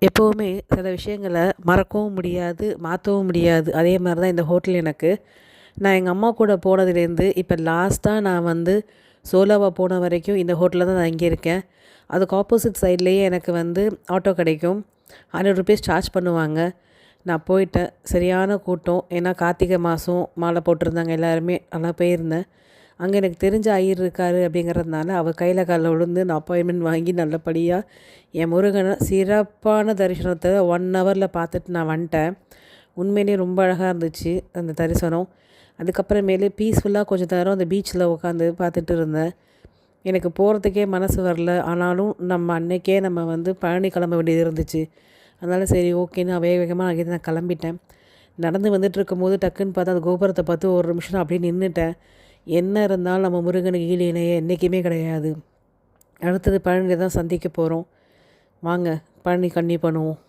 எப்போவுமே சில விஷயங்கள மறக்கவும் முடியாது, மாற்றவும் முடியாது. அதே மாரி தான் இந்த ஹோட்டல் எனக்கு. நான் எங்கள் அம்மா கூட போனதுலேருந்து இப்போ லாஸ்ட்டாக நான் சோலோவா போன வரைக்கும் இந்த ஹோட்டல்ல தான் நான் தங்கியிருக்கேன். அதுக்கு ஆப்போசிட் சைட்லேயே எனக்கு ஆட்டோ கிடைக்கும். ₹100 சார்ஜ் பண்ணுவாங்க. நான் போயிட்டேன். சரியான கூட்டம். ஏன்னா கார்த்திகை மாதம் மாலை போட்டிருந்தாங்க எல்லாருமே. நான் போயிருந்தேன். அங்கே எனக்கு தெரிஞ்ச ஐயர் இருக்கார் அப்படிங்கிறதுனால அவர் கையில் காலில் விழுந்து நான் அப்பாயின்மெண்ட் வாங்கி நல்லபடியாக என் முருகனை சிறப்பான தரிசனத்தை 1 ஹவரில் பார்த்துட்டு நான் வந்துட்டேன். உண்மையிலேயே ரொம்ப அழகாக இருந்துச்சு அந்த தரிசனம். அதுக்கப்புறமேலு பீஸ்ஃபுல்லாக கொஞ்சம் நேரம் அந்த பீச்சில் உட்காந்து பார்த்துட்டு இருந்தேன். எனக்கு போகிறதுக்கே மனசு வரல. ஆனாலும் நம்ம அன்னைக்கே நம்ம பழனி கிளம்ப வேண்டியது இருந்துச்சு. அதனால் சரி ஓகேன்னு வேக வேகமாக அங்கேருந்து நான் கிளம்பிட்டேன். நடந்து வந்துட்டுருக்கும்போது டக்குன்னு பார்த்தா அந்த கோபுரத்தை பார்த்து ஒரு நிமிஷம் அப்படியே நின்றுட்டேன். என்ன இருந்தாலும் நம்ம முருகனுக்கு ஈடு இணையே என்றைக்குமே கிடையாது. அடுத்தது பழனியில் தான் சந்திக்க போகிறோம். வாங்க பழனி கன்னி பண்ணுவோம்.